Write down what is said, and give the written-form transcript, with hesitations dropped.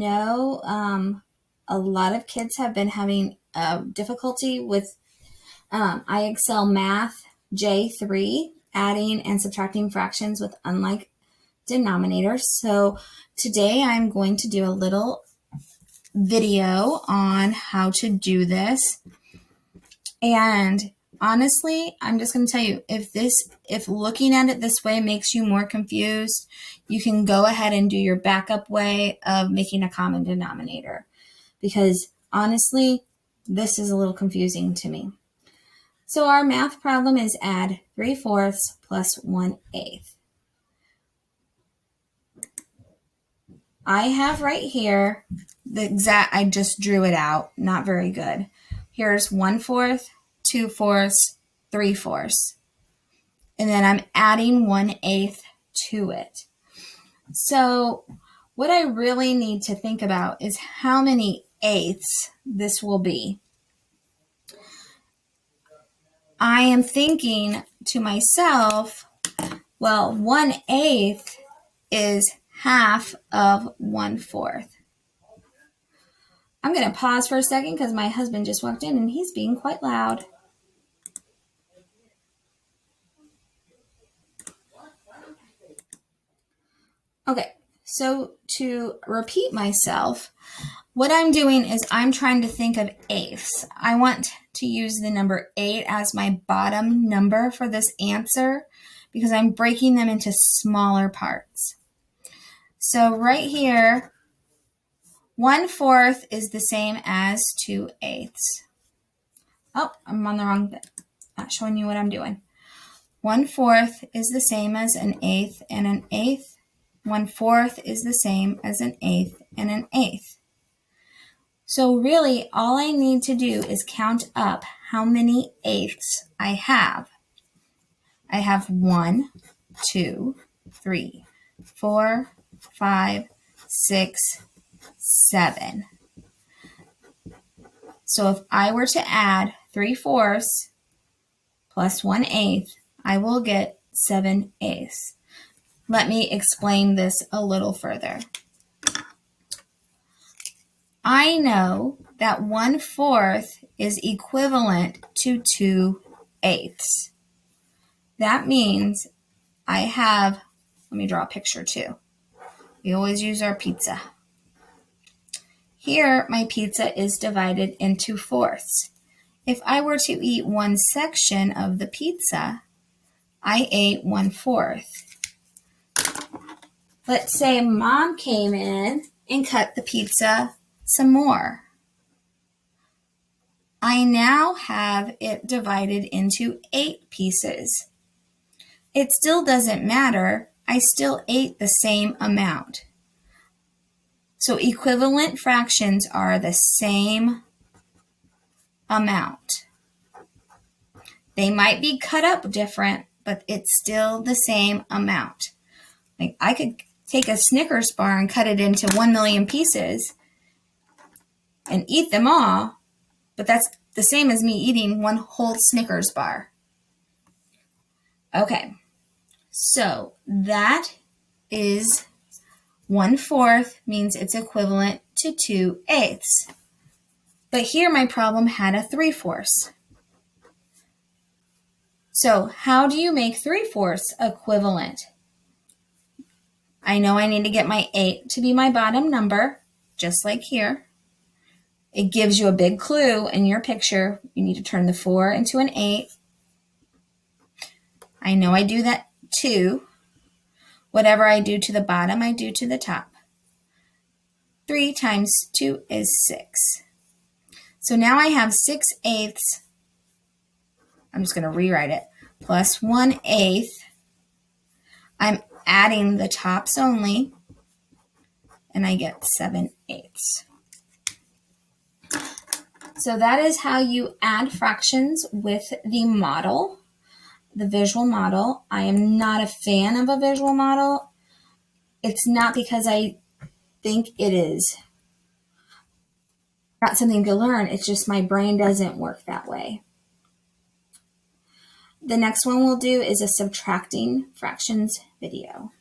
know a lot of kids have been having difficulty with IXL Math J3, adding and subtracting fractions with unlike denominators. So today I'm going to do a little video on how to do this. And honestly, I'm just going to tell you, if looking at it this way makes you more confused, you can go ahead and do your backup way of making a common denominator. Because honestly, this is a little confusing to me. So our math problem is add 3/4 plus 1/8. I have right here I just drew it out, not very good. Here's 1/4, 2/4, 3/4. And then I'm adding 1/8 to it. So what I really need to think about is how many eighths this will be. I am thinking to myself, well, 1/8 is half of 1/4. I'm going to pause for a second because my husband just walked in and he's being quite loud. Okay, so to repeat myself, what I'm doing is I'm trying to think of eighths. I want to use the number 8 as my bottom number for this answer because I'm breaking them into smaller parts. So right here, 1/4 is the same as 2/8. Oh, I'm on the wrong bit. Not showing you what I'm doing. 1/4 is the same as an eighth and an eighth. 1/4 is the same as an eighth and an eighth. So really, all I need to do is count up how many eighths I have. I have 1, 2, 3, 4, 5, 6, 7. So if I were to add 3/4 plus 1/8, I will get 7/8. Let me explain this a little further. I know that 1/4 is equivalent to 2/8. That means I have, let me draw a picture too. We always use our pizza. Here, my pizza is divided into fourths. If I were to eat one section of the pizza, I ate 1/4. Let's say Mom came in and cut the pizza some more. I now have it divided into 8 pieces. It still doesn't matter. I still ate the same amount. So equivalent fractions are the same amount. They might be cut up different, but it's still the same amount. Like I could take a Snickers bar and cut it into 1 million pieces and eat them all, but that's the same as me eating one whole Snickers bar. Okay, so that is 1/4 means it's equivalent to 2/8. But here my problem had a 3/4. So how do you make 3/4 equivalent? I know I need to get my 8 to be my bottom number, just like here. It gives you a big clue in your picture. You need to turn the 4 into an 8. I know I do that too. Whatever I do to the bottom, I do to the top. 3 times 2 is 6. So now I have 6/8. I'm just going to rewrite it. Plus 1/8. I'm adding the tops only, and I get 7/8. So that is how you add fractions with the model, the visual model. I am not a fan of a visual model. It's not because I think it is not something to learn. It's just my brain doesn't work that way. The next one we'll do is a subtracting fractions video.